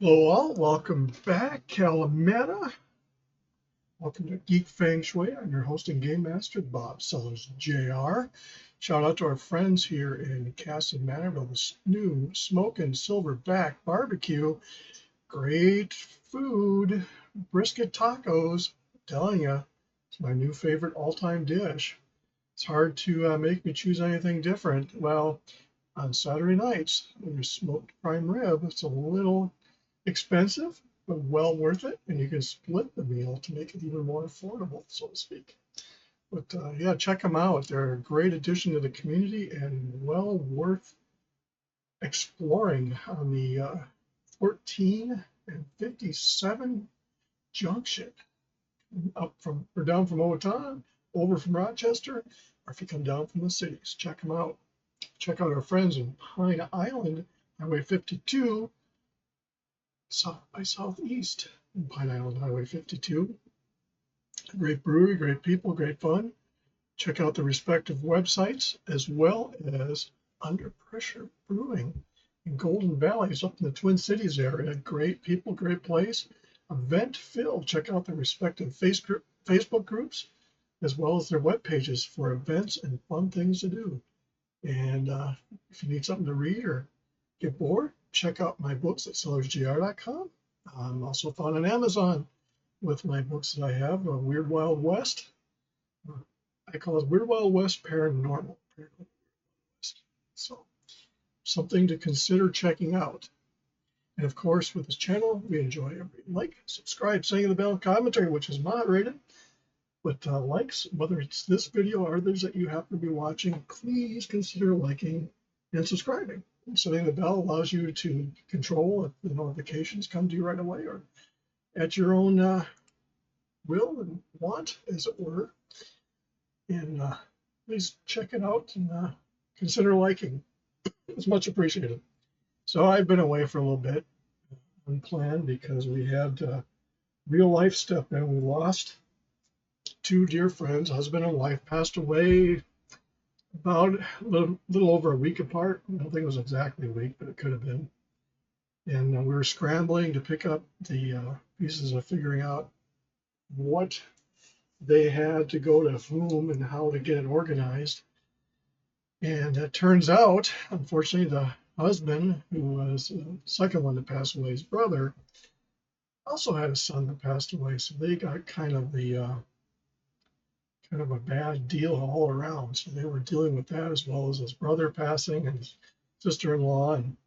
Hello all, welcome back, Calamata. Welcome to Geek, Feng, Shui. I'm your host and game master, Bob Sellers Jr. Shout out to our friends here in Castle Manorville, the new Smokin' Silverback Barbecue. Great food, brisket tacos. I'm telling you, it's my new favorite all-time dish. It's hard to make me choose anything different. Well, on Saturday nights, when there's smoked prime rib, it's a little expensive, but well worth it, and you can split the meal to make it even more affordable, so to speak. But yeah, check them out. They're a great addition to the community and well worth exploring on the 14 and 57 junction, up from or down from Owatonna, over from Rochester, or if you come down from the cities, check them out. Check out our friends in Pine Island, Highway 52, south by southeast in Pine Island Highway 52. Great brewery, great people, great fun. Check out the respective websites as well as Under Pressure Brewing in Golden Valley, is up in the Twin Cities area. Great people, great place. Event filled. Check out the respective Facebook groups as well as their web pages for events and fun things to do. And if you need something to read or get bored, check out my books at sellersgr.com. I'm also found on Amazon with my books that I have, Weird Wild West. I call it Weird Wild West Paranormal. So something to consider checking out. And of course, with this channel, we enjoy every like, subscribe, saying the bell, commentary, which is moderated. But likes, whether it's this video or others that you happen to be watching, please consider liking and subscribing. And setting the bell allows you to control if the notifications come to you right away or at your own will and want, as it were. And please check it out and consider liking. It's much appreciated. So I've been away for a little bit, unplanned, because we had real life stuff, and we lost two dear friends, husband and wife, passed away about a little over a week apart. I don't think it was exactly a week, but it could have been. And we were scrambling to pick up the pieces of figuring out what they had to go to whom and how to get it organized. And it turns out, unfortunately, the husband, who was the second one to pass away, his brother, also had a son that passed away. So they got kind of a bad deal all around. So they were dealing with that as well as his brother passing and his sister-in-law. And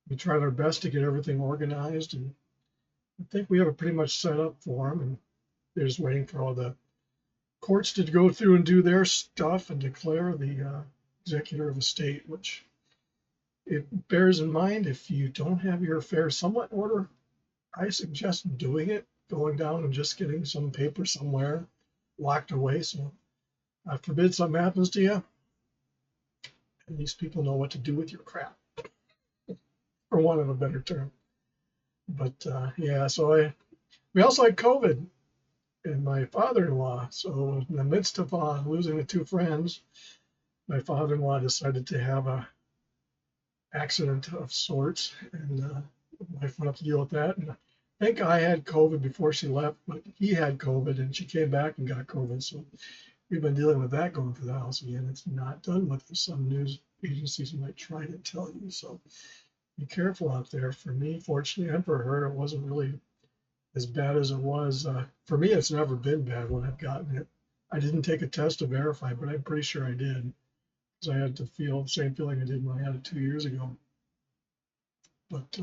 we tried our best to get everything organized. And I think we have it pretty much set up for them. And they're just waiting for all the courts to go through and do their stuff and declare the executor of estate, which it bears in mind, if you don't have your affairs somewhat in order, I suggest doing it, going down and just getting some paper somewhere locked away, so God forbid something happens to you, at least people know what to do with your crap, for want of a better term. But yeah, so we also had COVID, and my father-in-law, so in the midst of losing the two friends, my father-in-law decided to have a accident of sorts, and my wife went up to deal with that. And I think I had COVID before she left, but he had COVID, and she came back and got COVID. So we've been dealing with that going through the house again. It's not done with. Some news agencies might try to tell you. So be careful out there. For me, fortunately, and for her, it wasn't really as bad as it was. For me, it's never been bad when I've gotten it. I didn't take a test to verify, but I'm pretty sure I did, because I had to feel the same feeling I did when I had it 2 years ago. But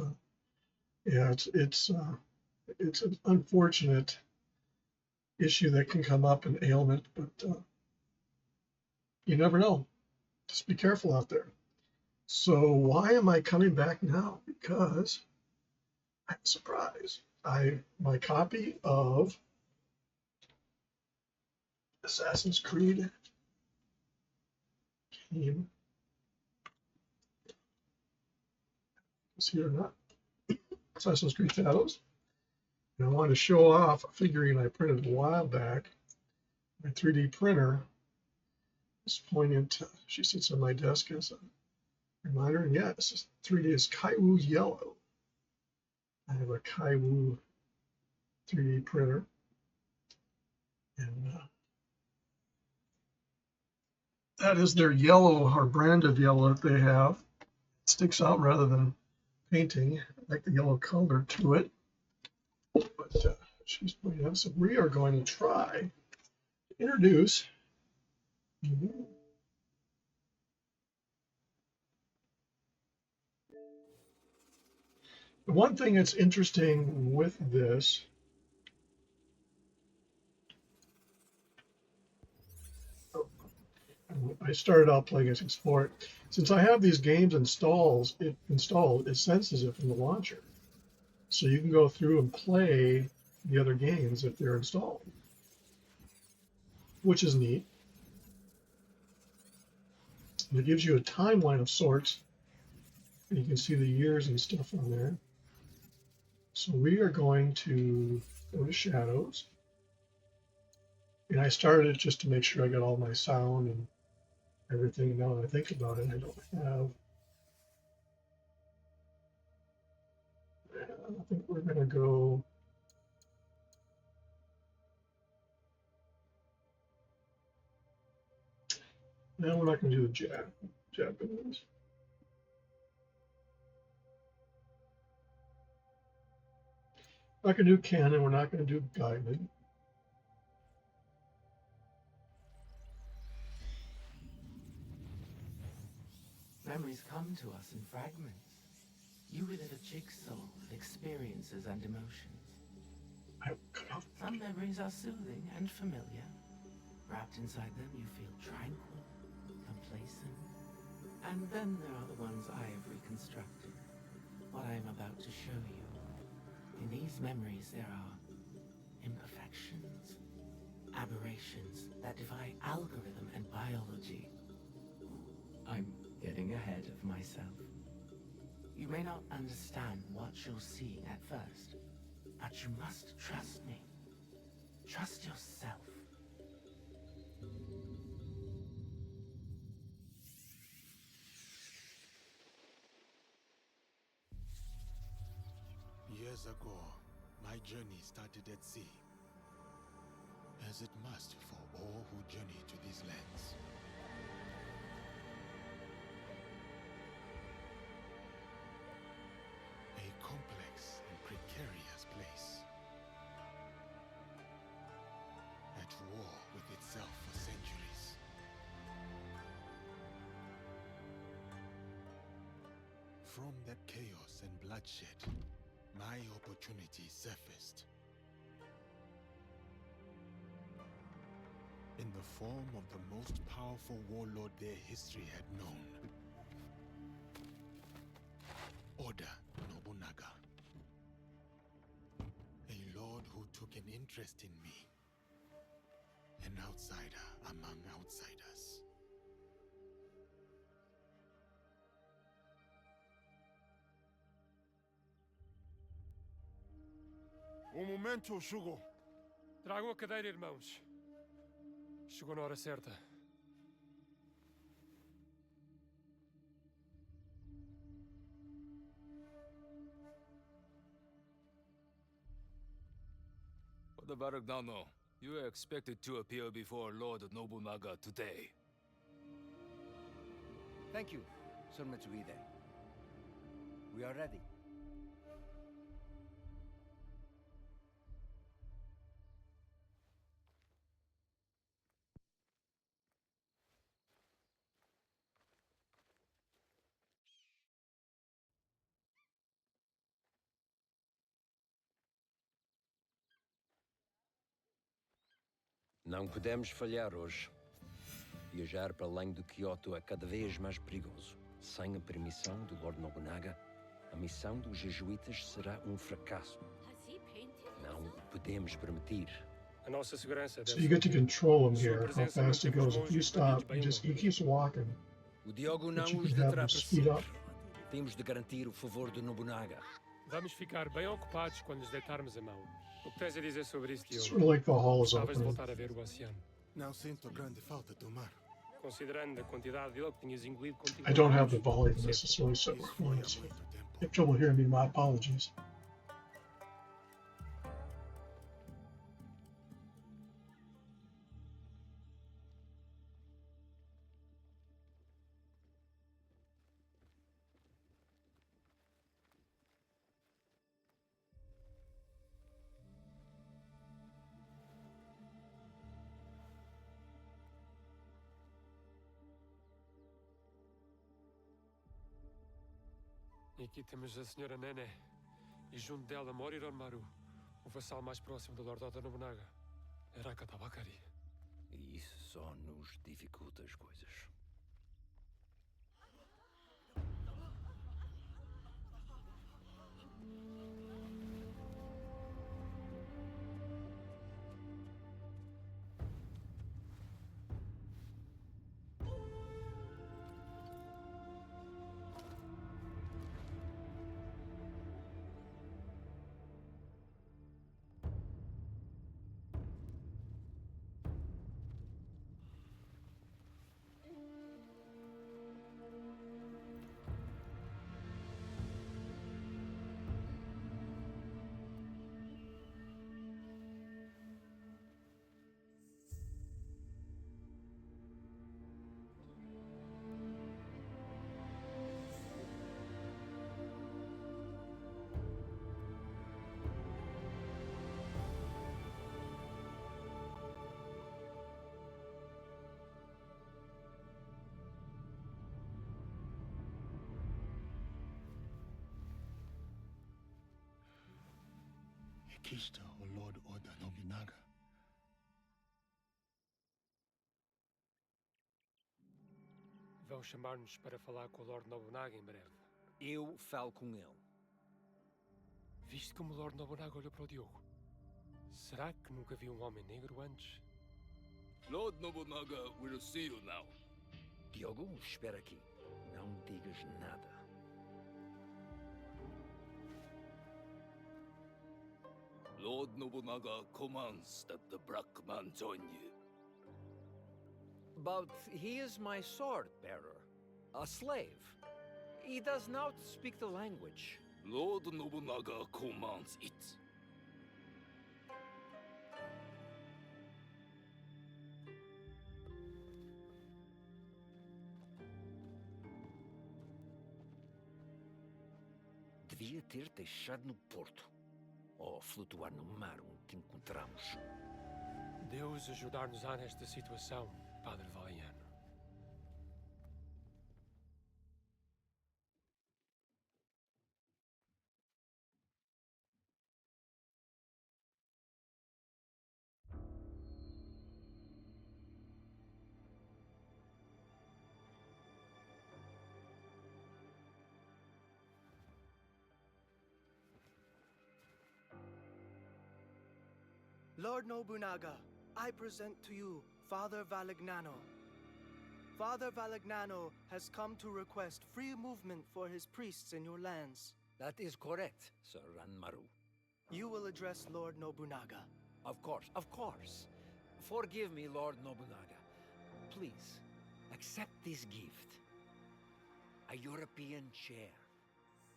yeah, it's an unfortunate issue that can come up, an ailment, but you never know. Just be careful out there. So why am I coming back now? Because I have a surprise. My copy of Assassin's Creed came. Is here or not? Assassin's Creed Shadows. And I wanted to show off a figurine I printed a while back. My 3D printer is poignant. She sits on my desk as a reminder. And yeah, this is 3D is Kaiwu Yellow. I have a Kaiwu 3D printer, and that is their yellow, or brand of yellow that they have. It sticks out rather than painting. I like the yellow color to it. But she's pointing out, so we are going to try to introduce the one thing that's interesting with this. I started out playing as Explorer. Since I have these games installed, it senses it from the launcher. So you can go through and play the other games if they're installed, which is neat. And it gives you a timeline of sorts, and you can see the years and stuff on there. So we are going to go to Shadows. And I started it just to make sure I got all my sound and everything. Now that I think about it, I don't have. I think we're going to go. No, we're not going to do the Japanese. We're not going to do canon. We're not going to do guided. Memories come to us in fragments. You relive a jigsaw of experiences and emotions. Some memories are soothing and familiar. Wrapped inside them, you feel tranquil, complacent. And then there are the ones I have reconstructed. What I am about to show you. In these memories, there are imperfections, aberrations that defy algorithm and biology. I'm getting ahead of myself. You may not understand what you're seeing at first, but you must trust me. Trust yourself. Years ago, my journey started at sea, as it must for all who journey to these lands. A complex and precarious place, at war with itself for centuries. From that chaos and bloodshed, my opportunity surfaced. In the form of the most powerful warlord their history had known. Oda Nobunaga. A lord who took an interest in me. An outsider among outsiders. Um momento, Shugo. Tragam a cadeira, irmãos. Chegou na hora certa. For the Varagdano, you are expected to appear before Lord Nobunaga today. Thank you, Sir Mitsuhide. We are ready. Não podemos falhar hoje. Viajar para além de Kyoto é cada vez mais perigoso. Sem a permissão do Lord Nobunaga, a missão dos jesuítas será fracasso. Não podemos permitir. A nossa segurança So you get to control him here, how fast he goes. If you stop, he keeps walking. O Diogo não But you nos can have deterá him para speed up. sempre. Temos de garantir o favor de Nobunaga. Vamos ficar bem ocupados quando nos deitarmos a mão. O que tens a dizer sobre isso, It's Diogo? sort of like Valhalla's Gostavas de opening. voltar a ver o oceano. Não sinto grande falta do mar. Considerando a quantidade dele que tinhas engolido contigo. I don't have the volume necessarily, so I have trouble hearing me. My apologies. E aqui temos a Senhora Nené. E junto dela Moriron Maru, o vassal mais próximo do Lord Oda Nobunaga. Araka Tabakari. E isso só nos dificulta as coisas. Aqui está o Lord Oda Nobunaga. Vão chamar-nos para falar com o Lord Nobunaga em breve. Eu falo com ele. Viste como o Lord Nobunaga olhou para o Diogo? Será que nunca viu um homem negro antes? Lord Nobunaga will see you now. Diogo, espera aqui. Não digas nada. Lord Nobunaga commands that the black man join you. But he is my sword bearer. A slave. He does not speak the language. Lord Nobunaga commands it. Devia ter deixado no porto. Ou flutuar no mar onde te encontramos. Deus ajudar-nos-á nesta situação, Padre Valiano. Lord Nobunaga, I present to you Father Valignano. Father Valignano has come to request free movement for his priests in your lands. That is correct, Sir Ranmaru. You will address Lord Nobunaga. Of course, of course. Forgive me, Lord Nobunaga. Please, accept this gift. A European chair,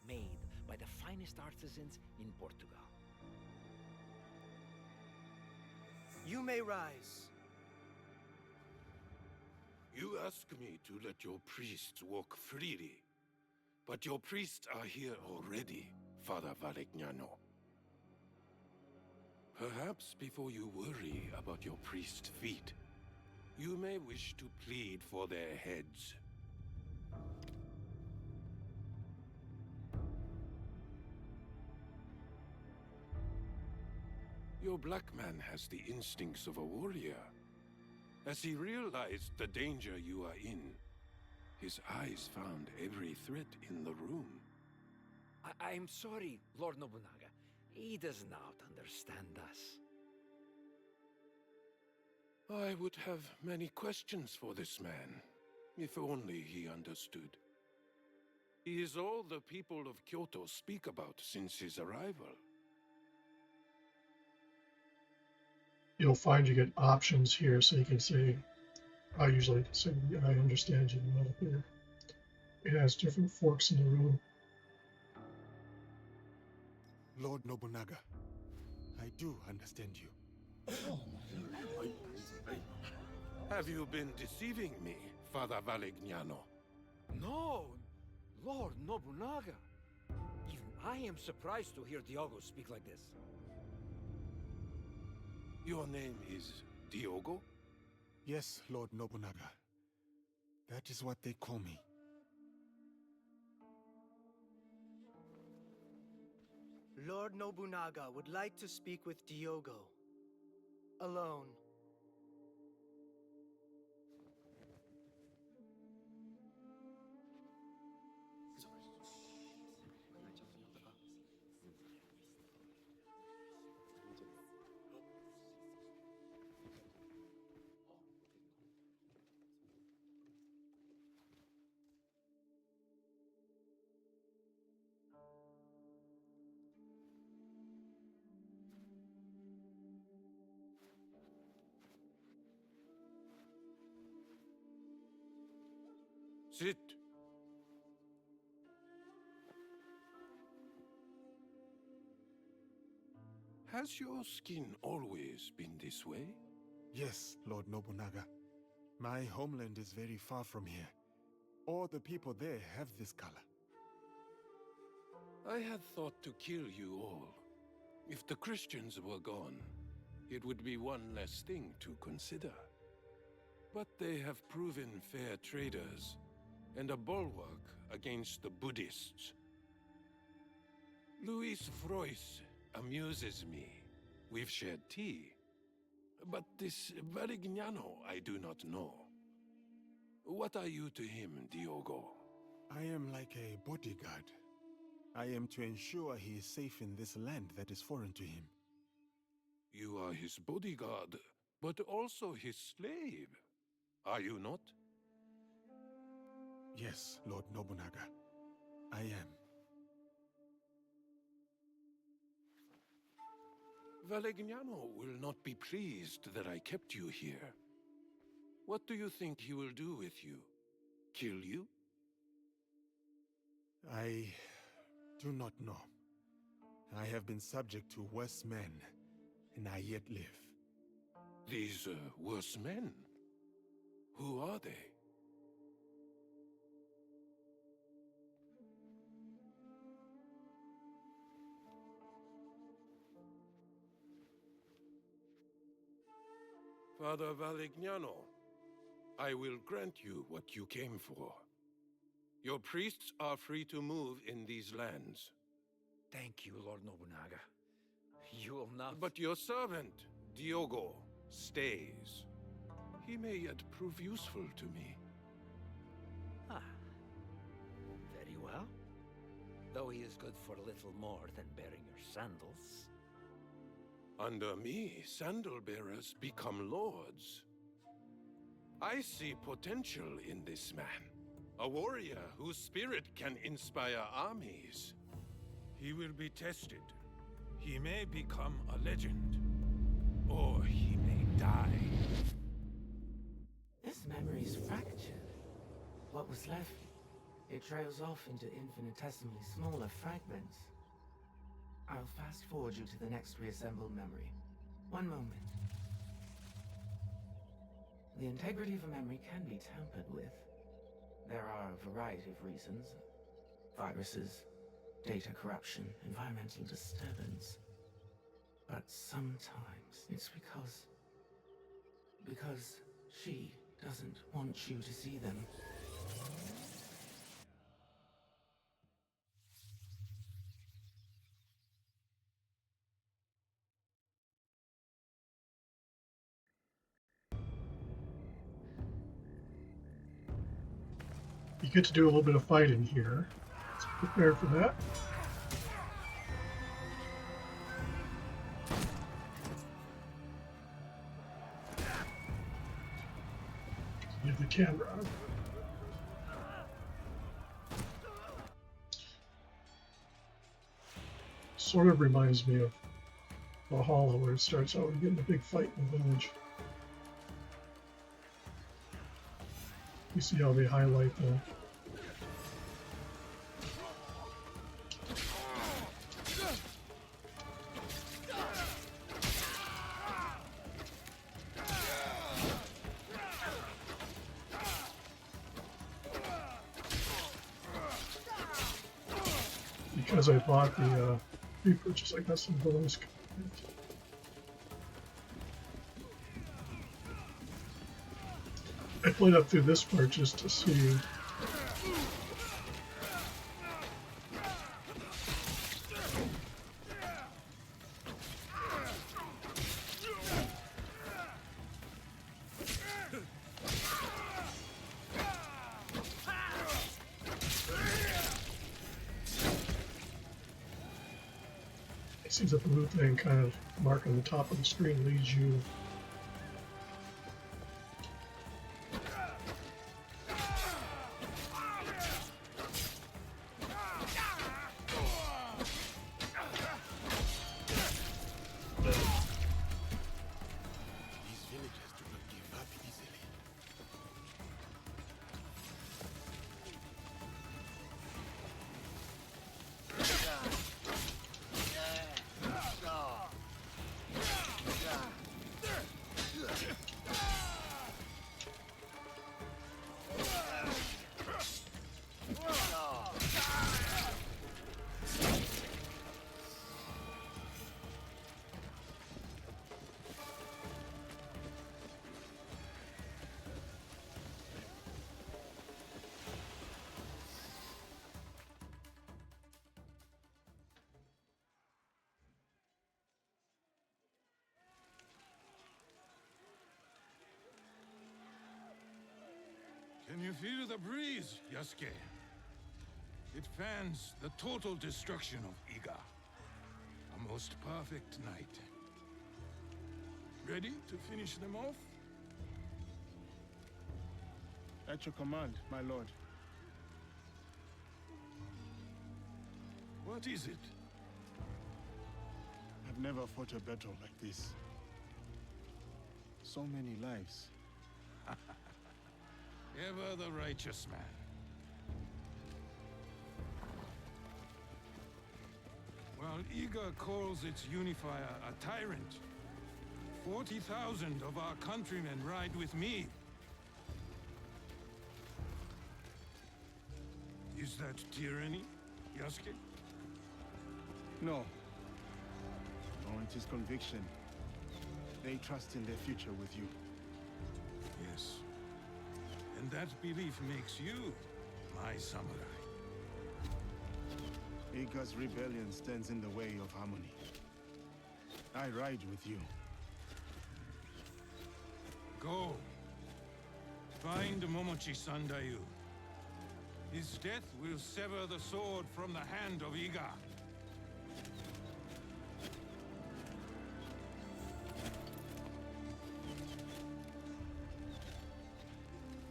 made by the finest artisans in Portugal. You may rise. You ask me to let your priests walk freely, but your priests are here already, Father Valignano. Perhaps before you worry about your priest's feet, you may wish to plead for their heads. Your black man has the instincts of a warrior. As he realized the danger you are in, his eyes found every threat in the room. I'm sorry, Lord Nobunaga. He does not understand us. I would have many questions for this man, if only he understood. He is all the people of Kyoto speak about since his arrival. You'll find you get options here, so you can say, I usually say, I understand you in the middle here. It has different forks in the road. Lord Nobunaga, I do understand you. Have you been deceiving me, Father Valignano? No, Lord Nobunaga. Even I am surprised to hear Diogo speak like this. Your name is Diogo? Yes, Lord Nobunaga. That is what they call me. Lord Nobunaga would like to speak with Diogo. Alone. Sit. Has your skin always been this way? Yes, Lord Nobunaga. My homeland is very far from here. All the people there have this color. I had thought to kill you all. If the Christians were gone, it would be one less thing to consider. But they have proven fair traders, and a bulwark against the Buddhists. Luis Frois amuses me. We've shared tea. But this Varignano I do not know. What are you to him, Diogo? I am like a bodyguard. I am to ensure he is safe in this land that is foreign to him. You are his bodyguard, but also his slave. Are you not? Yes, Lord Nobunaga. I am. Varignano will not be pleased that I kept you here. What do you think he will do with you? Kill you? I do not know. I have been subject to worse men, and I yet live. These worse men? Who are they? Father Varignano, I will grant you what you came for. Your priests are free to move in these lands. Thank you, Lord Nobunaga. You will not... But your servant, Diogo, stays. He may yet prove useful to me. Ah. Very well. Though he is good for little more than bearing your sandals. Under me, sandal bearers become lords. I see potential in this man. A warrior whose spirit can inspire armies. He will be tested. He may become a legend. Or he may die. This memory's fractured. What was left, it trails off into infinitesimally smaller fragments. I'll fast forward you to the next reassembled memory. One moment. The integrity of a memory can be tampered with. There are a variety of reasons. Viruses, data corruption, environmental disturbance. But sometimes it's because she doesn't want you to see them. You get to do a little bit of fighting here. Let's prepare for that. Leave the camera. Sort of reminds me of Valhalla, where it starts out with getting a big fight in the village. You see how they highlight the because I bought the repurchase, I got some bonus content. I played up through this part just to see sees a blue thing kind of marking the top of the screen, leads you. These villagers do not give up easily. Can you feel the breeze, Yasuke? It fans the total destruction of Iga. A most perfect night. Ready to finish them off? At your command, my lord. What is it? I've never fought a battle like this. So many lives. Ever the righteous man. While Iga calls its unifier a tyrant, 40,000 of our countrymen ride with me. Is that tyranny, Yasuke? No. No, it is conviction. They trust in their future with you. Yes. And that belief makes you my samurai. Iga's rebellion stands in the way of harmony. I ride with you. Go. Find Momochi Sandayu. His death will sever the sword from the hand of Iga.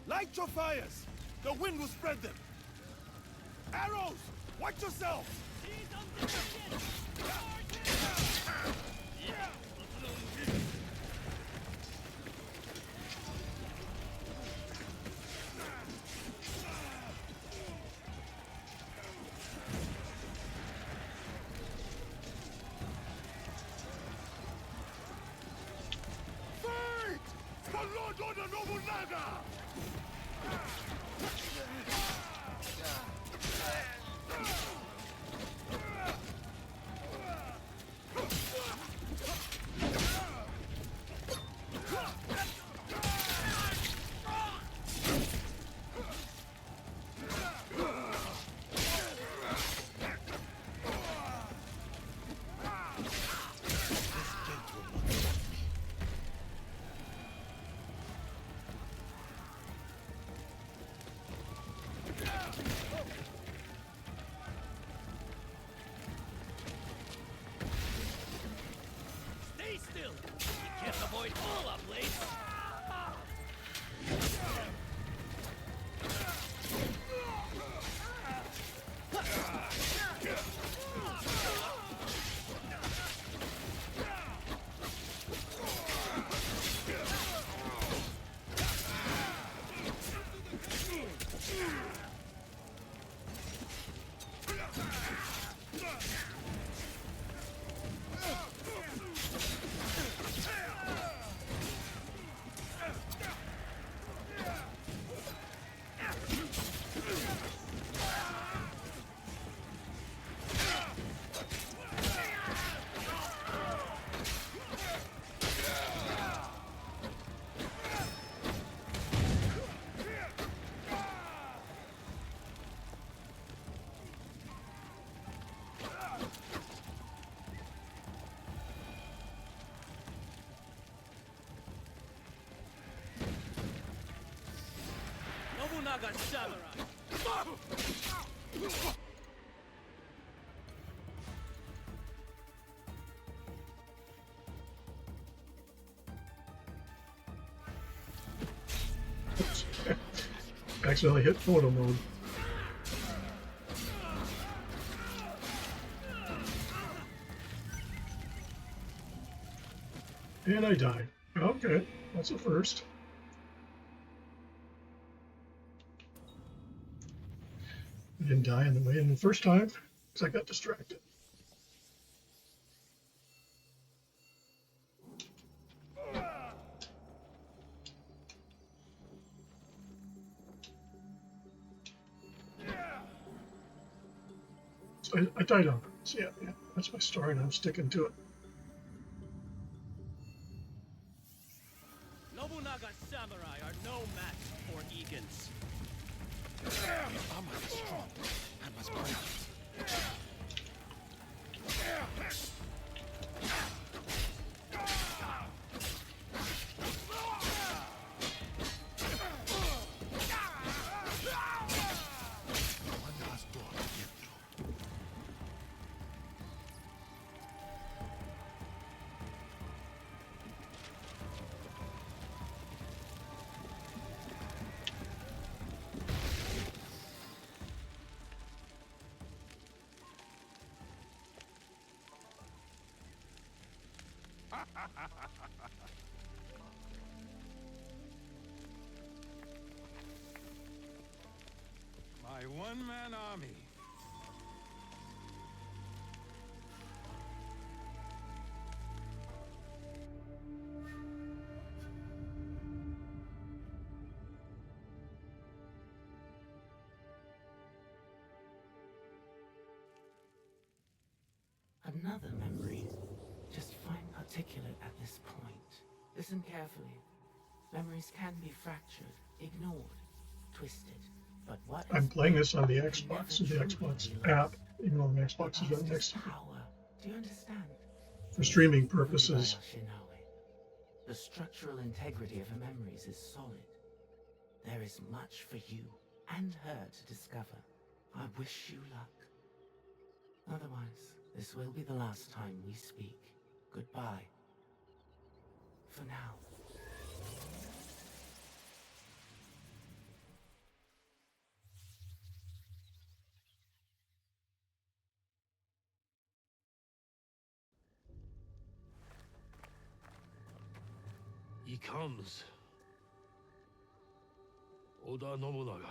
Light your fires! The wind will spread them! Arrows! Watch yourself! Fight! For Lord Oda Nobunaga! Nobunaga Samurai! accidentally hit photo mode. And I died. Okay, that's a first. I didn't die in the way in the first time because I got distracted. So I died on purpose. Yeah, that's my story, and I'm sticking to it. Nobunaga samurai are no match for Egans. Armor is strong. I must break it. One last door to get through. My one-man army. Another memory, just fine articulate at this point. Listen carefully. Memories can be fractured, ignored, twisted. But what I'm is playing this on the never Xbox, so the truly Xbox lost. app, even though the Xbox is right Past next to me. power. Do you understand? For streaming Goodbye, purposes. Shinoe. The structural integrity of her memories is solid. There is much for you and her to discover. I wish you luck. Otherwise, this will be the last time we speak. Goodbye. For now. He comes. Oda Nobunaga.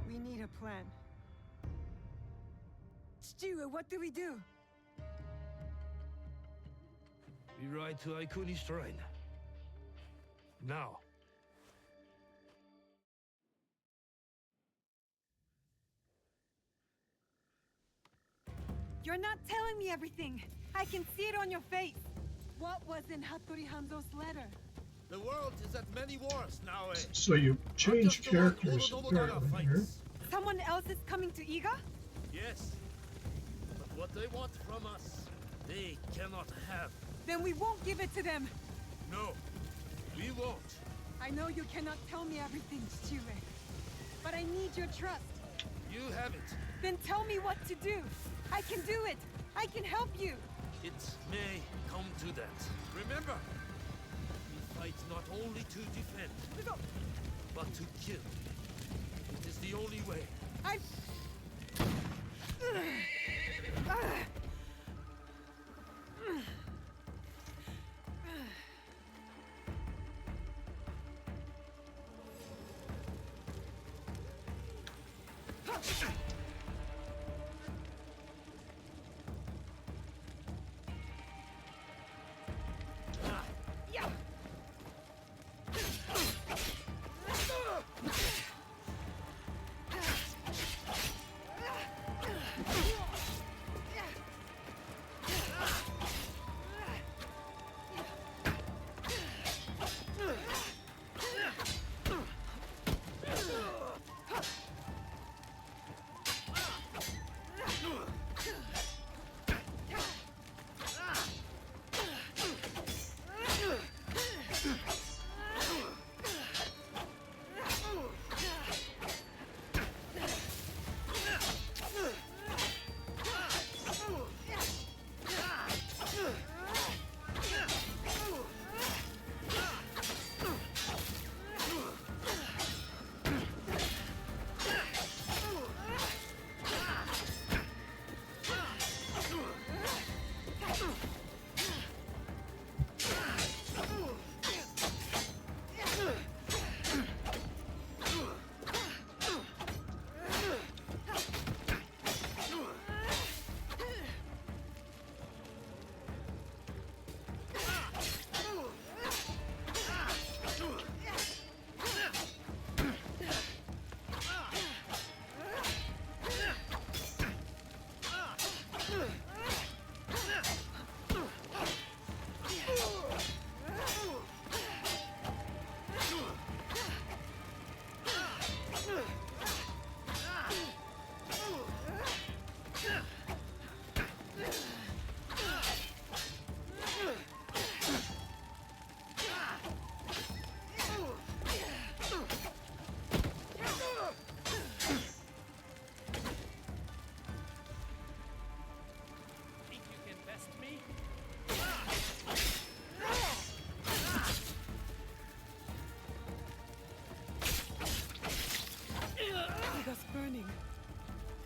We need a plan. Stewart, what do we do? We ride to Aikuni Shrine. Now. You're not telling me everything. I can see it on your face. What was in Hattori Hanzo's letter? The world is at many wars now, eh? So you change characters apparently here. Someone else is coming to Iga? Yes. But what they want from us, they cannot have. Then we won't give it to them. No, we won't. I know you cannot tell me everything, Stewart. But I need your trust. You have it. Then tell me what to do. I can do it. I can help you. It may come to that. Remember, we fight not only to defend, but to kill. It is the only way.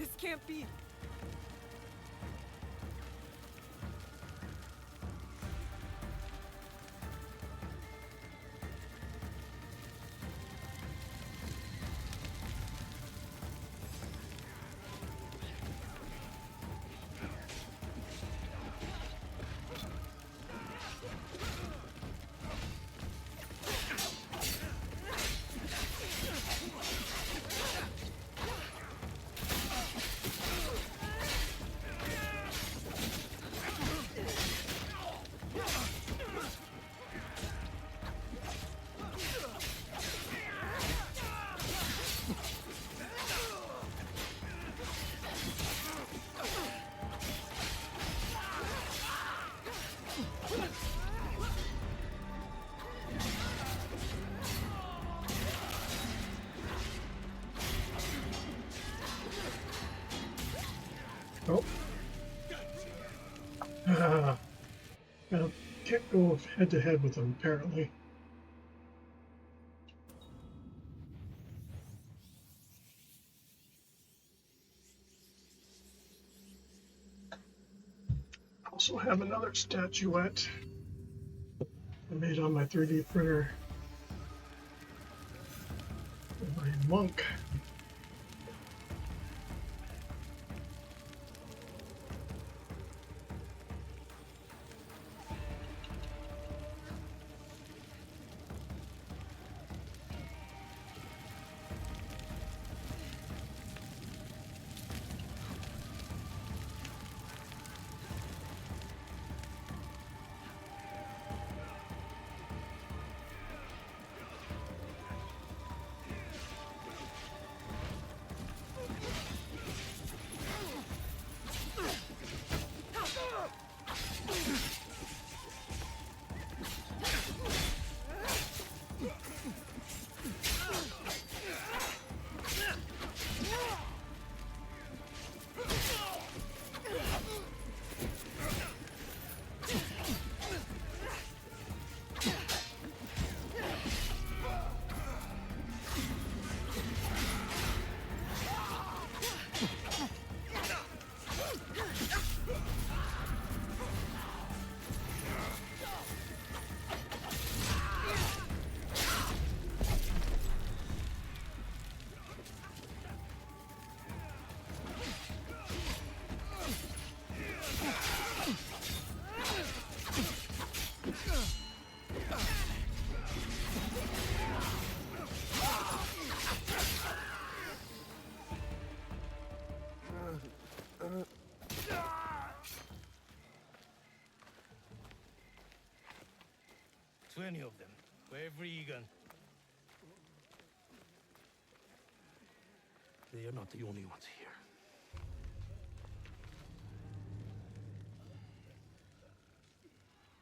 This can't be. Oh. Can't go head to head with them, apparently. I also have another statuette I made on my 3D printer of a monk. Twenty of them, for every Egan. They are not the only ones here.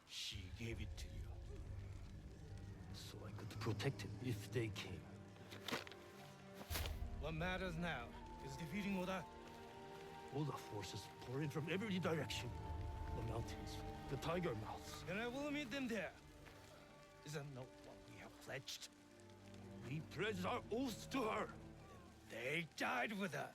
She gave it to you, so I could protect him if they came. What matters now is defeating Oda. Oda forces pour in from every direction. The mountains, the tiger mouths. And I will meet them there. Is that not what we have pledged? We pledged our oaths to her. They died with her.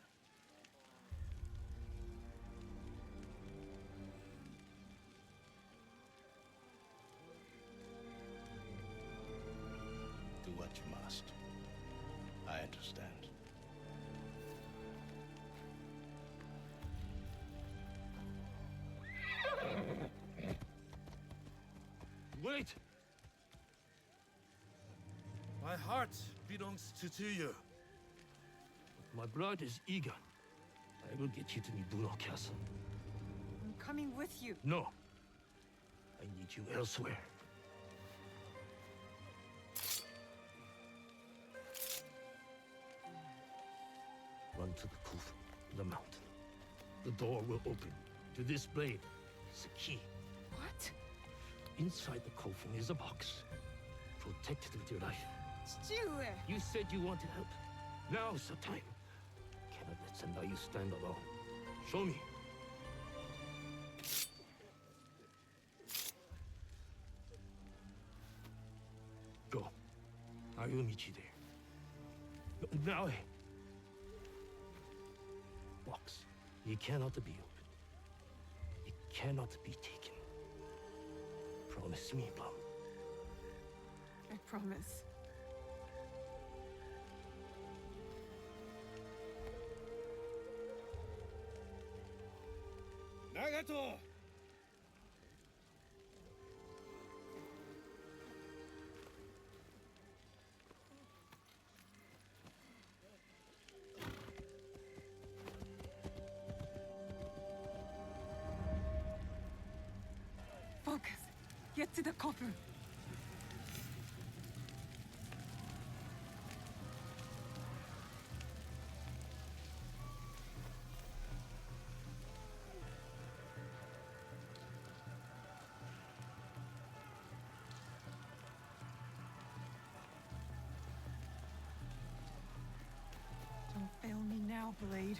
Do what you must. I understand. Wait! My heart belongs to you. My blood is eager. I will get you to Nibuno Castle. I'm coming with you. No. I need you elsewhere. Run to the Kufa, the mountain. The door will open. To this blade is a key. What? Inside the coffin is a box. Protected with your life. Shui! You said you wanted help. Now's the time. Cannot let Sendayu stand alone. Show me. Go. I will meet you there. Now. Walk. It cannot be opened. It cannot be taken. Promise me, Plum. I promise. Nagato! Focus. Get to the coffin. Don't fail me now, Blade.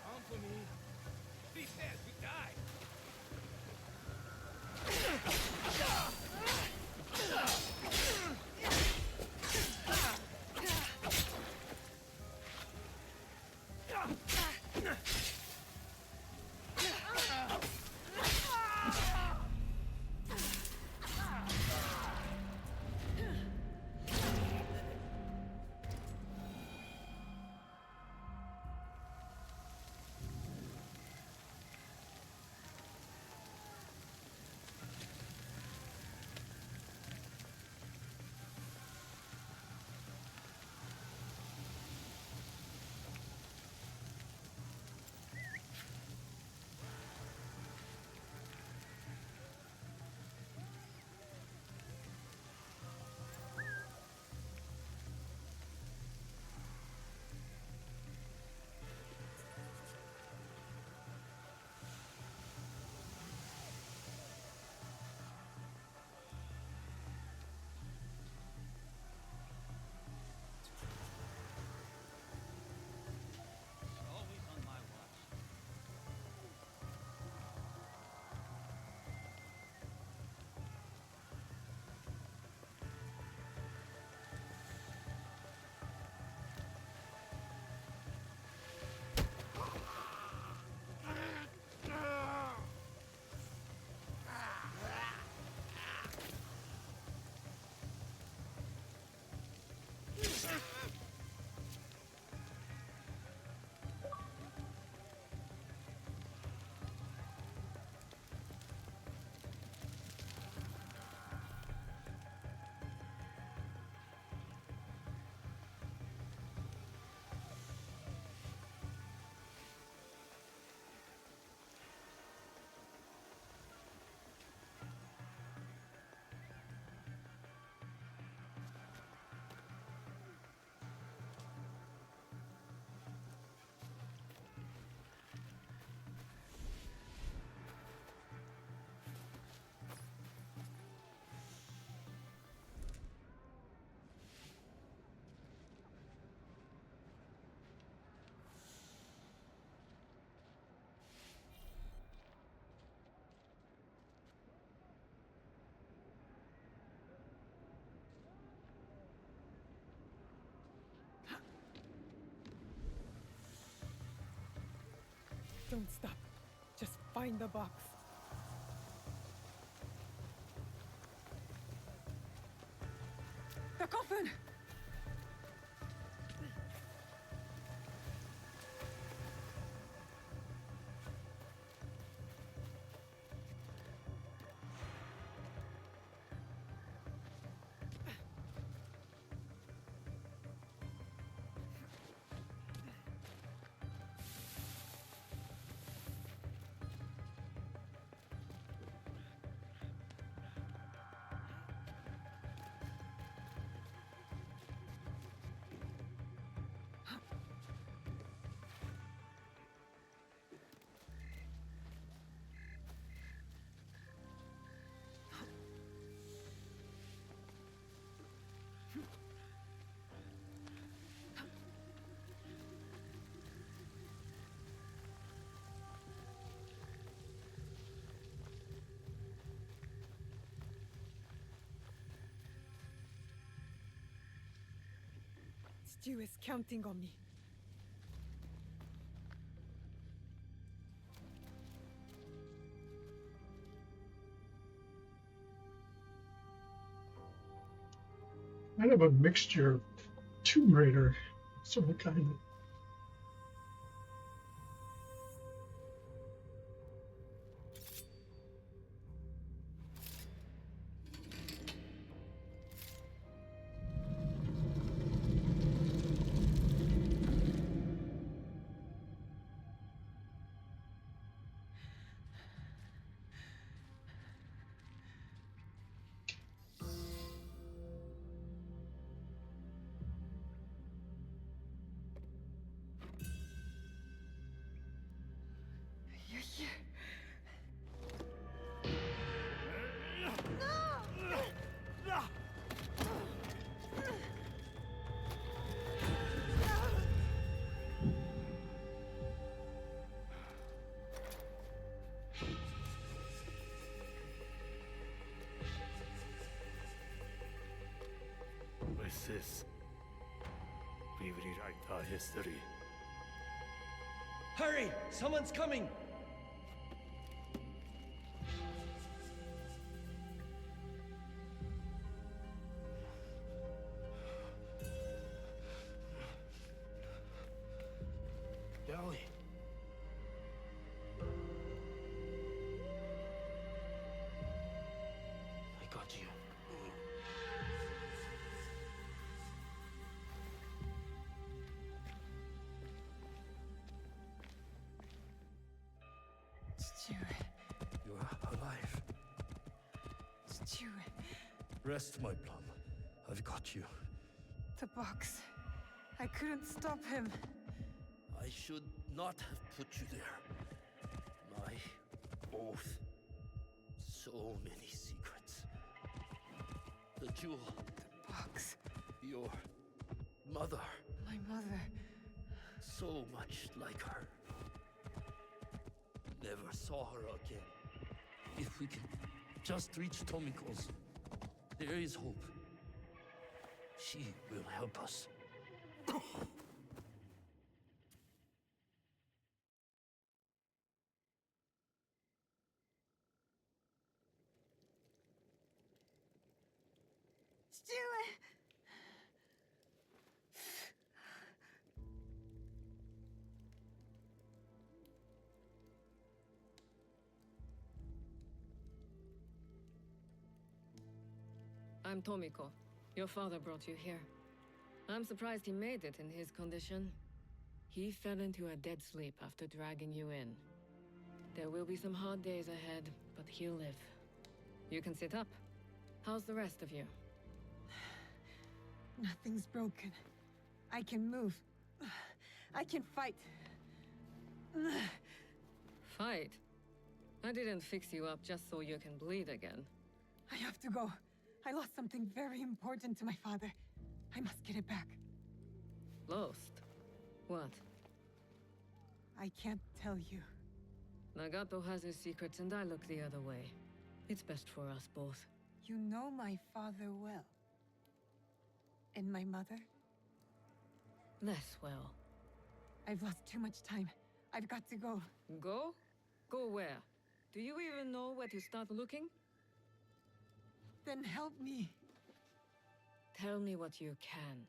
Come for me. Be fast, we die! Always on my watch. Don't stop. Just find the box. The coffin! Stu is counting on me. Kind of a mixture of Tomb Raider, sort of kind of. You're here. With this, we rewrite our history. Hurry! Someone's coming! Dolly. I got you. Stu. You are alive. Stu. Rest, my plum. I've got you. The box. I couldn't stop him. I should not have put you there. My oath. So many secrets. The jewel. The box. Your mother. My mother. So much like her. Never saw her again. If we can just reach Tomiko's, there is hope. She will help us. Stu. I'm Tomiko. Your father brought you here. I'm surprised he made it in his condition. He fell into a dead sleep after dragging you in. There will be some hard days ahead, but he'll live. You can sit up. How's the rest of you? Nothing's broken. I can move. I can fight. Fight? I didn't fix you up just so you can bleed again. I have to go. I lost something very important to my father. I must get it back. Lost? What? I can't tell you. Nagato has his secrets and I look the other way. It's best for us both. You know my father well. And my mother? Less well. I've lost too much time. I've got to go. Go? Go where? Do you even know where to start looking? Then help me. Tell me what you can.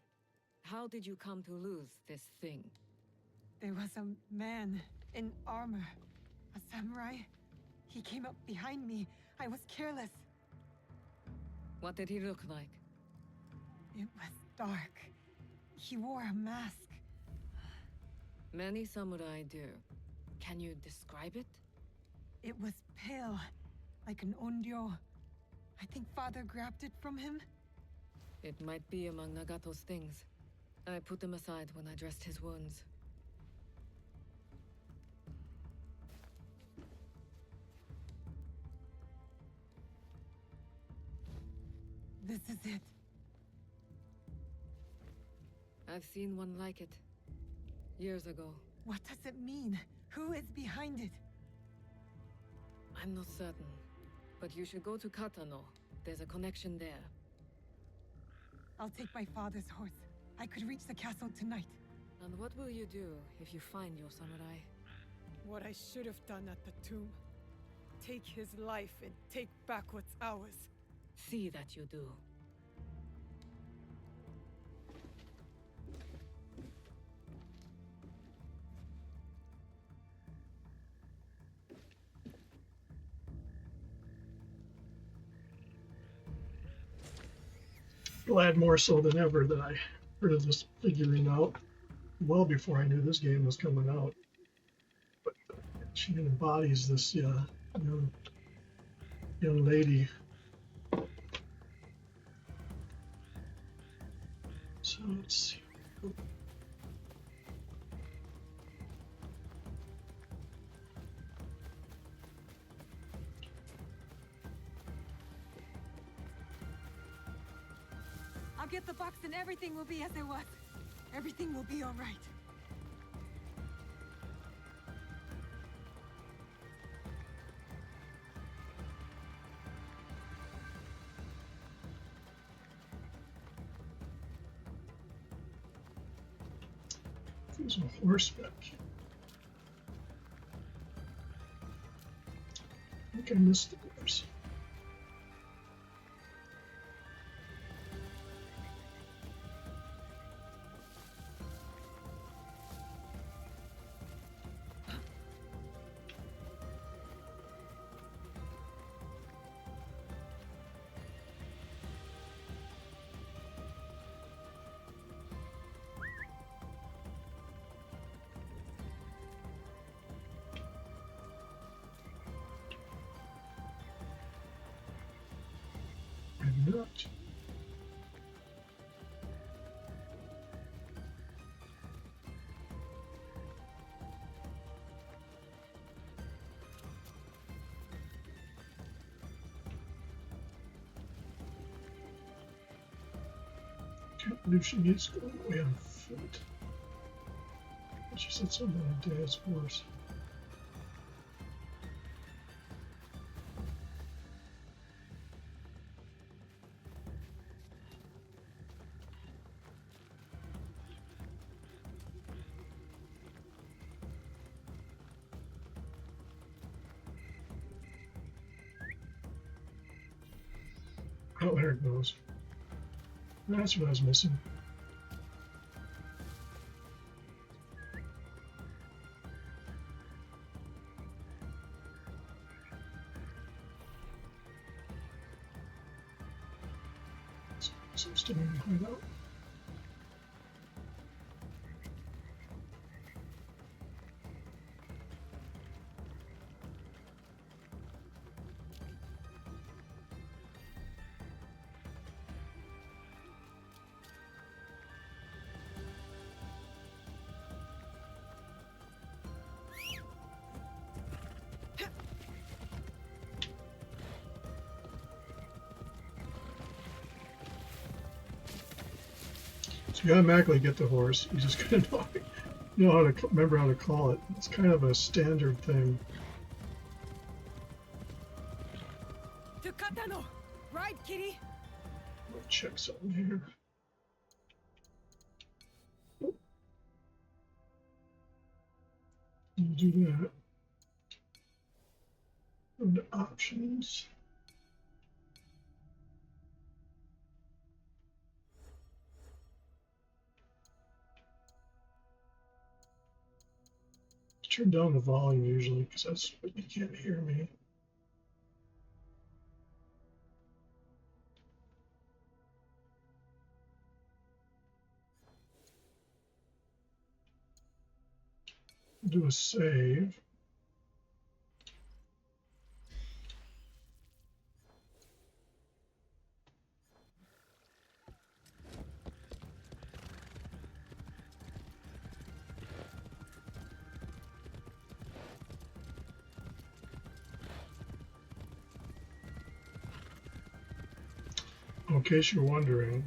How did you come to lose this thing? There was a man in armor. A samurai. He came up behind me. I was careless. What did he look like? It was dark. He wore a mask. Many samurai do. Can you describe it? It was pale, like an onryo. I think father grabbed it from him. It might be among Nagato's things. I put them aside when I dressed his wounds. This is it. I've seen one like it. Years ago. What does it mean? Who is behind it? I'm not certain. But you should go to Katano. There's a connection there. I'll take my father's horse. I could reach the castle tonight. And what will you do if you find your samurai? What I should have done at the tomb. Take his life and take back what's ours. See that you do. Glad more so than ever that I heard of this figuring out well before I knew this game was coming out. But she embodies this young lady. So let's see. I'll get the box and everything will be as it was. Everything will be all right. There's a horseback. I think I missed the horse. Not. Can't believe she needs to go away on foot. She said something on Dad's horse. Oh, there it goes. That's what I was missing. So still in the hideout. So you automatically get the horse. You just gotta know how to remember how to call it. It's kind of a standard thing. To Katano! Ride, kitty! I'll check something here. You do that. Go to options. Turn down the volume usually because that's what you can't hear me. Do a save. In case you're wondering,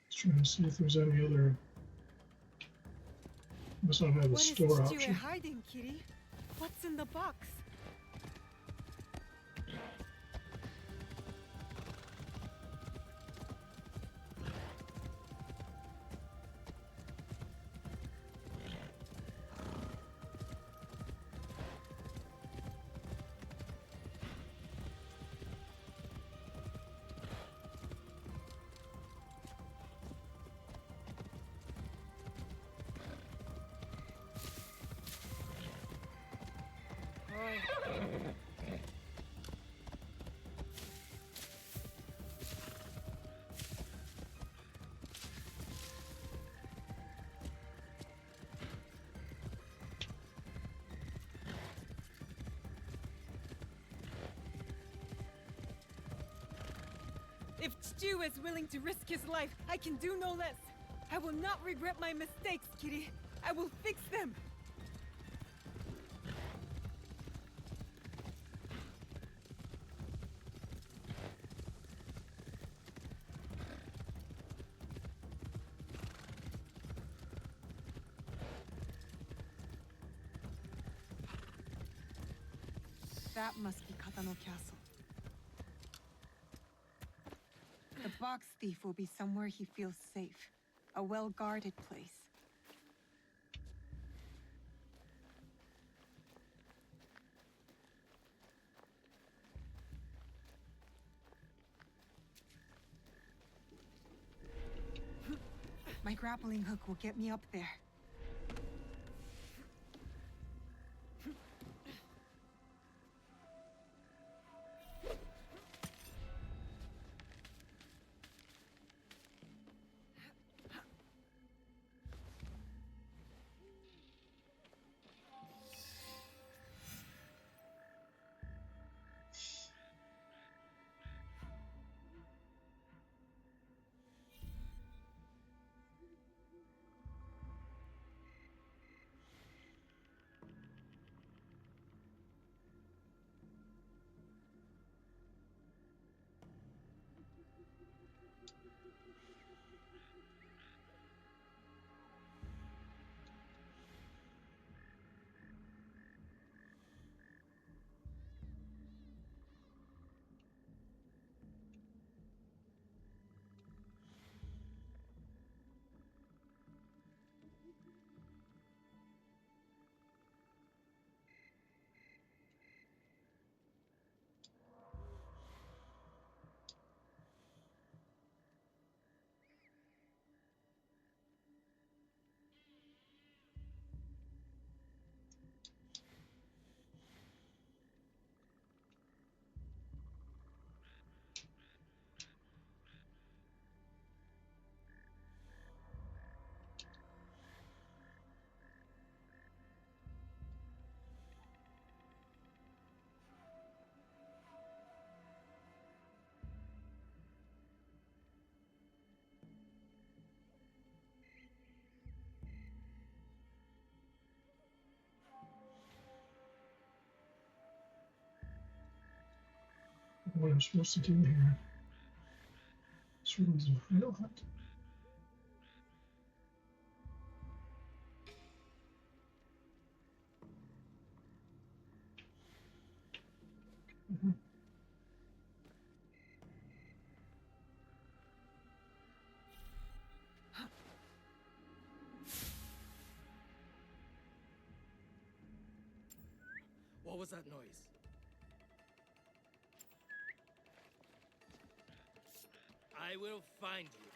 just trying to see if there's any other. Must not have a store option. Hiding, kitty? What's in the box? If Stu is willing to risk his life, I can do no less. I will not regret my mistakes, Kitty. I will fix them. That must be Katano Castle. The box thief will be somewhere he feels safe. A well-guarded place. My grappling hook will get me up there. What I'm supposed to do here. This room's real hot. What was that noise? I will find you.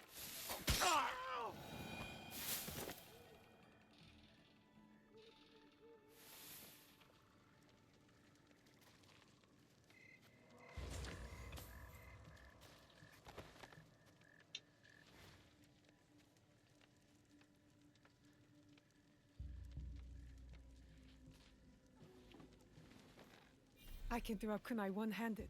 I can throw a kunai one-handed.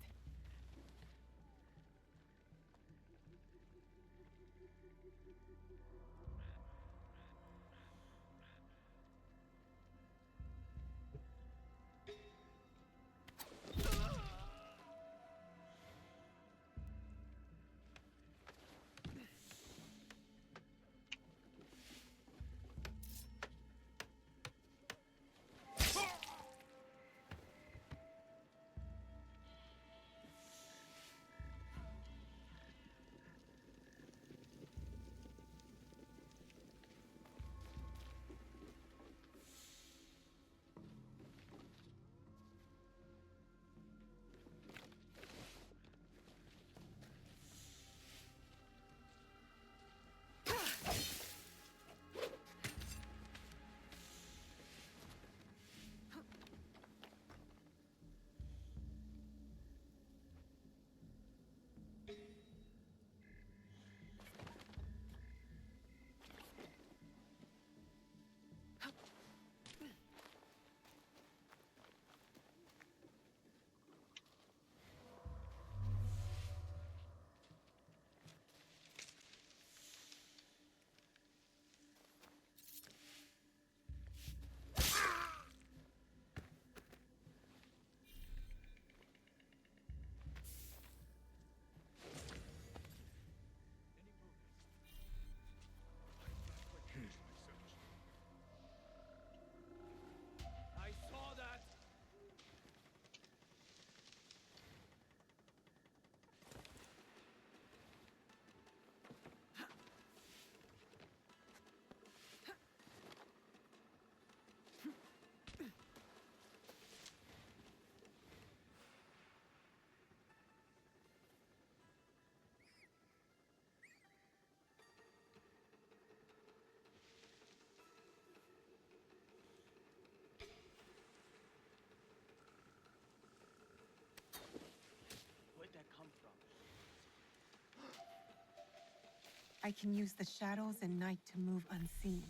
I can use the shadows and night to move unseen.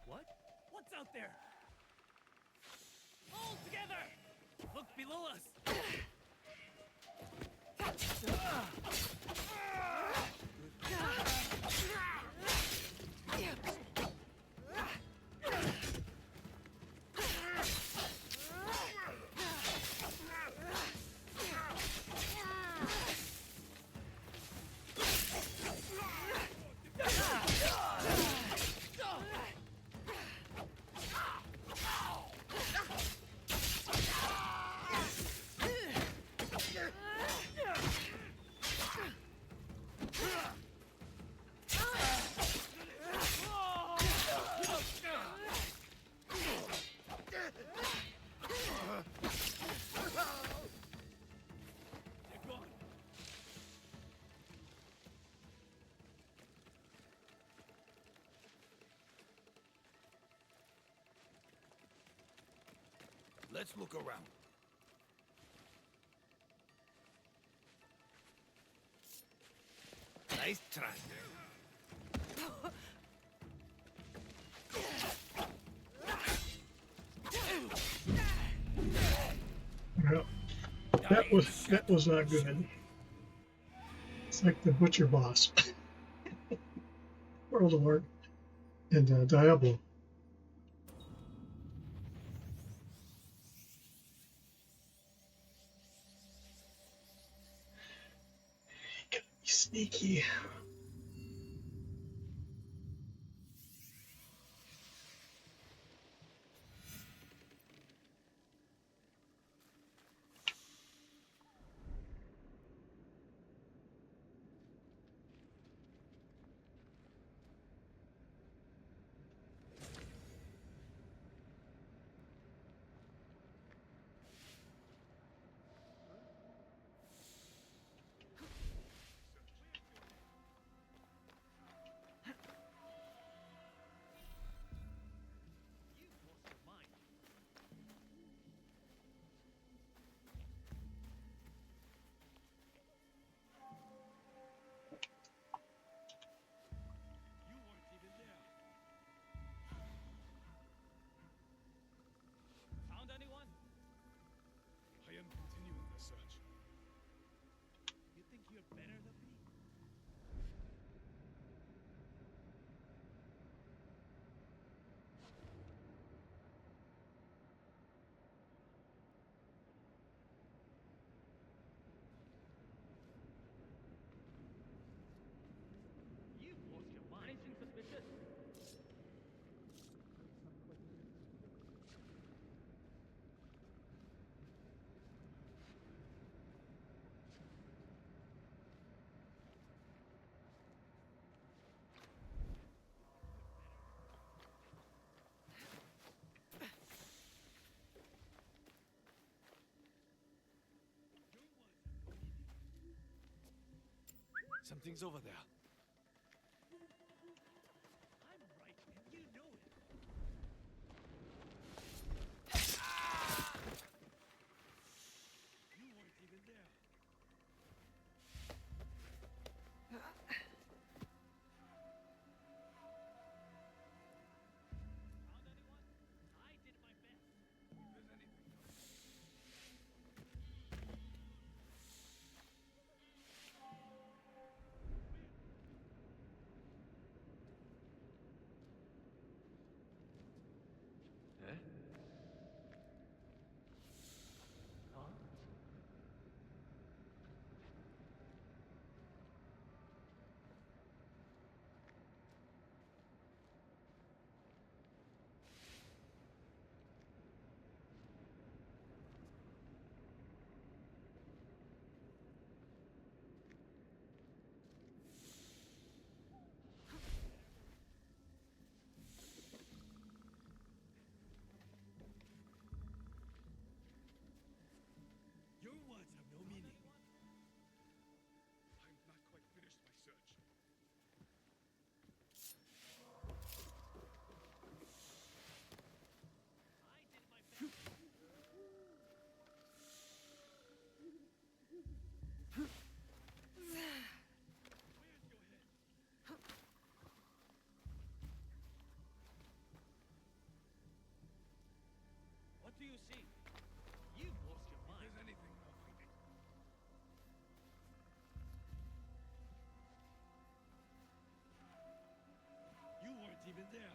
What? What's out there? All together! Look below us! Let's look around. Nice try. Yeah, that was not good. It's like the butcher boss, World of War, and Diablo. Sneaky. Found anyone? I am continuing the search. You think you're better than me? You've lost your mind. Anything suspicious? Something's over there. I'm right, and you know it. You weren't even there. Found anyone? I did my best. If there's anything. do you see? You've lost your mind. If there's anything, I'll find it. You weren't even there.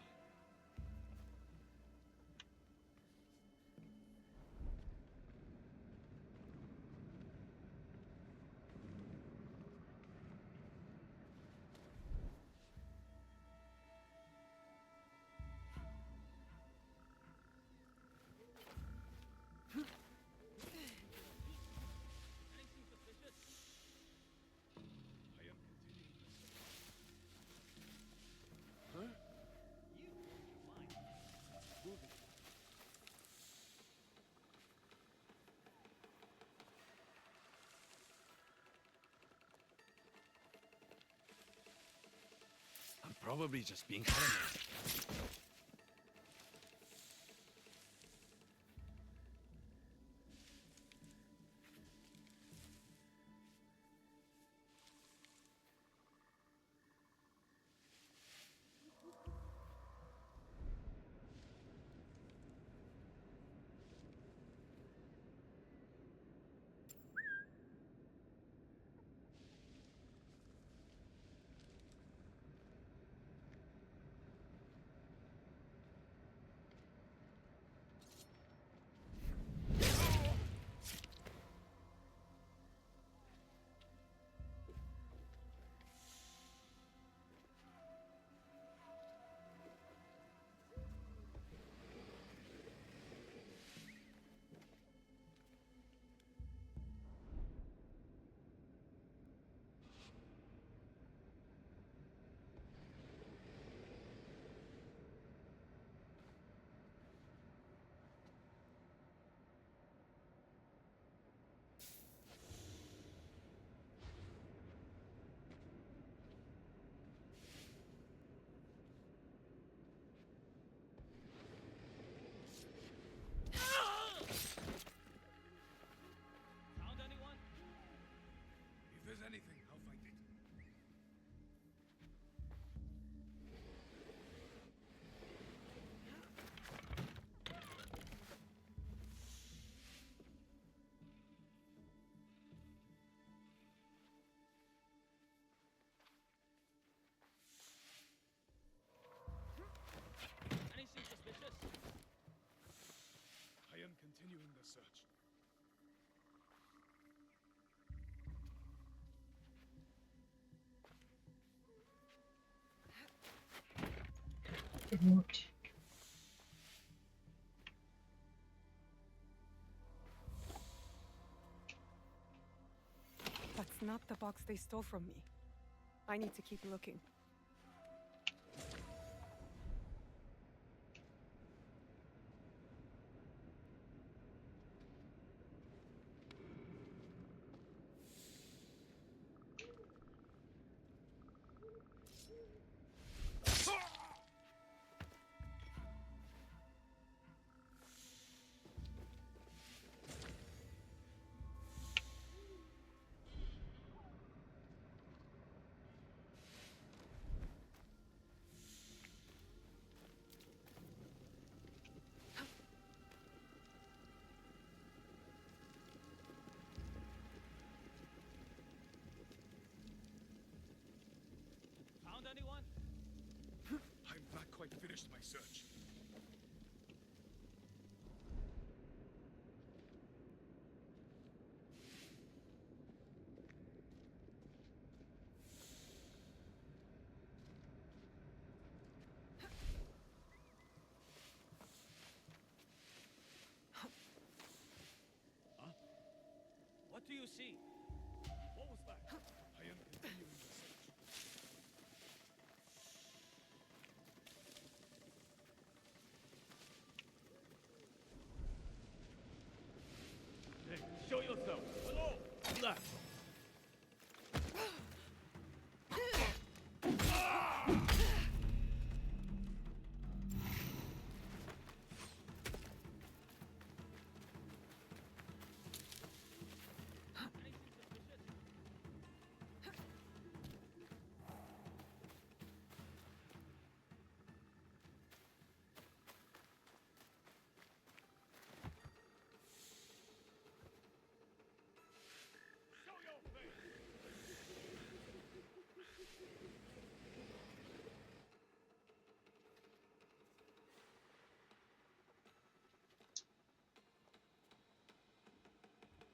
Anything suspicious? I am continuing the search. Huh? You lost your mind. Prove it. I'm probably just being paranoid. Found anyone? If there's anything, I'll find it. Anything suspicious? I am continuing the search. It worked. That's not the box they stole from me. I need to keep looking. Found anyone? I'm not quite finished my search. Huh? What do you see? What was that? I am continuing the search. Hey, show yourself. Hello. Left.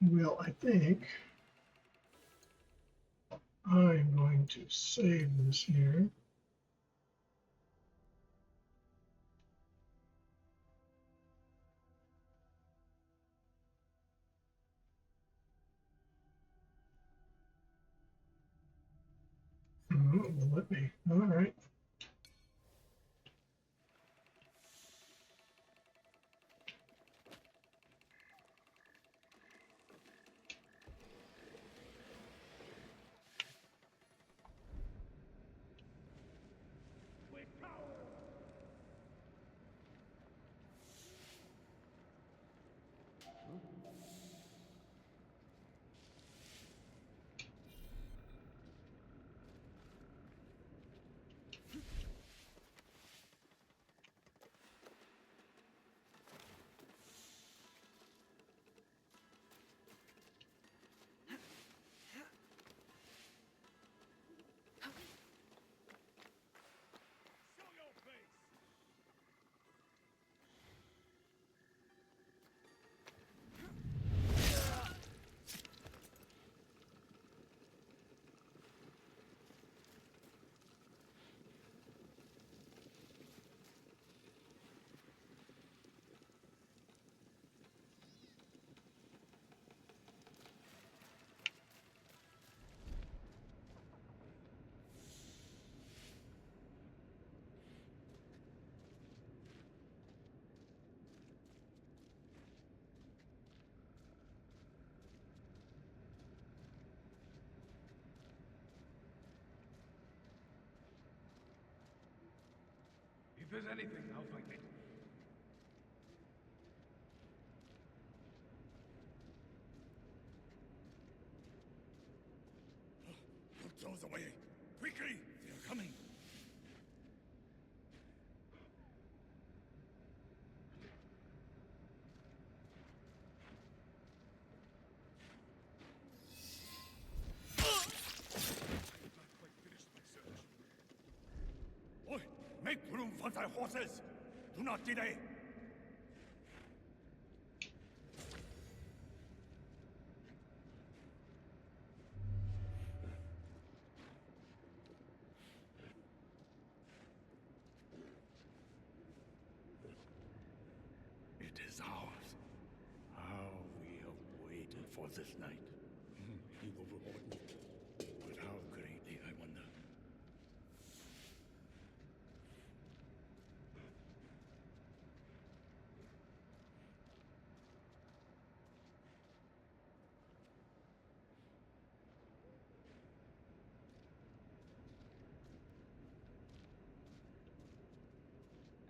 Well, I think I'm going to save this here. Let me. All right. If there's anything, I'll find it. Put those away! Quickly! They're coming! Oi! Make room for the horses! Do not delay! It is ours. How we have waited for this night. He will reward me. But how greatly, I wonder.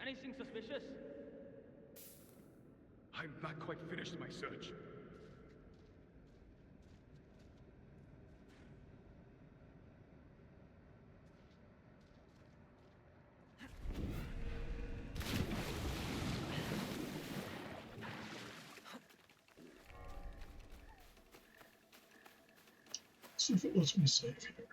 Anything suspicious? I'm not quite finished my search. See if it lets me save here.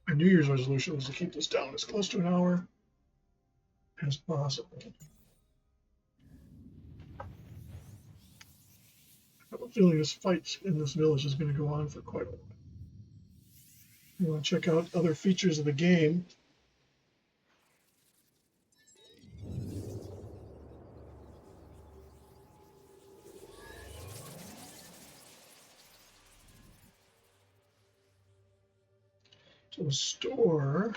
My New Year's resolution was to keep this down as close to an hour as possible. I have a feeling this fight in this village is going to go on for quite a while. You want to check out other features of the game? So the store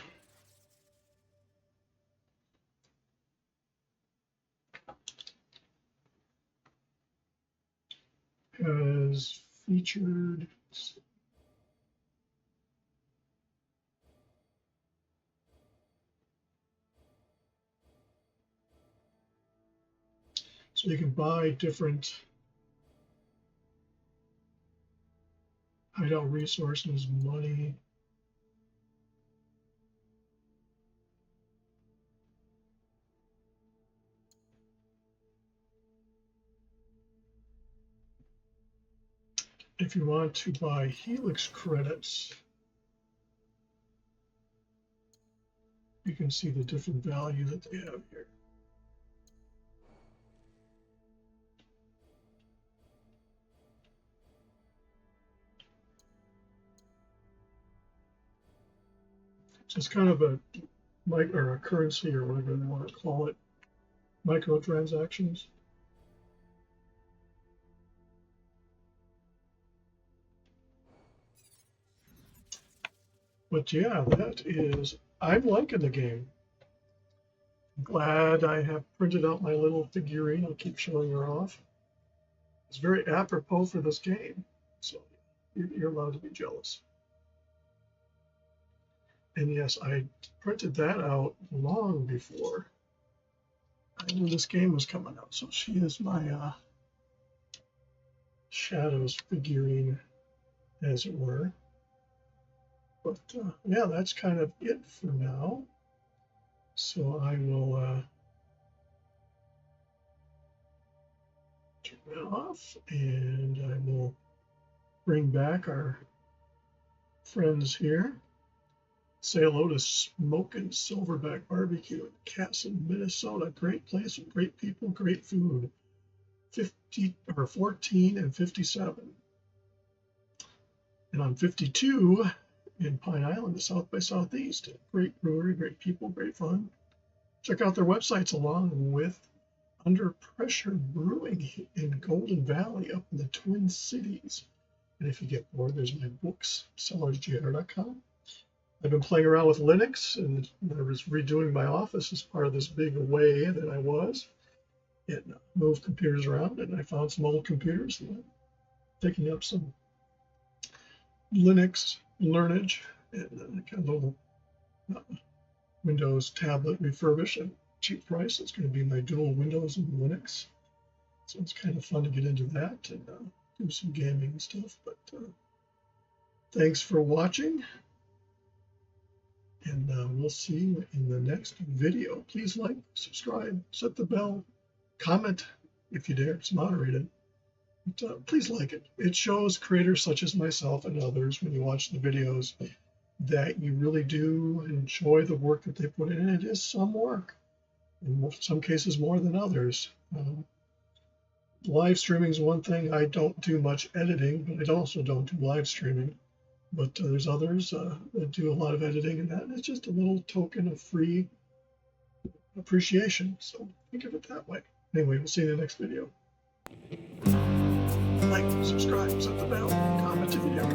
has featured so you can buy different hideout resources, money. If you want to buy Helix credits, you can see the different value that they have here. So it's kind of a currency or whatever they want to call it, microtransactions. But yeah, I'm liking the game. I'm glad I have printed out my little figurine. I'll keep showing her off. It's very apropos for this game. So you're allowed to be jealous. And yes, I printed that out long before I knew this game was coming out. So she is my Shadows figurine, as it were. But yeah, that's kind of it for now. So I will turn that off, and I will bring back our friends here. Say hello to Smokin' Silverback Barbecue in Casson, Minnesota. Great place with great people, great food. 14 and 57. And on 52 in Pine Island, the South by Southeast. Great brewery, great people, great fun. Check out their websites along with Under Pressure Brewing in Golden Valley up in the Twin Cities. And if you get bored, there's my books, sellersjr.com. I've been playing around with Linux, and I was redoing my office as part of this big way that I was. It moved computers around, and I found some old computers, and I'm picking up some Linux learnage, and got a little Windows tablet refurbished at a cheap price. It's going to be my dual Windows and Linux. So it's kind of fun to get into that and do some gaming and stuff. But thanks for watching. And we'll see you in the next video. Please like, subscribe, set the bell, comment if you dare. It's moderated. But, please like it. It shows creators such as myself and others when you watch the videos that you really do enjoy the work that they put in. And it is some work, in some cases more than others. Live streaming is one thing. I don't do much editing, but I also don't do live streaming. But there's others that do a lot of editing and that. And it's just a little token of free appreciation. So think of it that way. Anyway, we'll see you in the next video. Like, subscribe, set the bell, comment if you dare.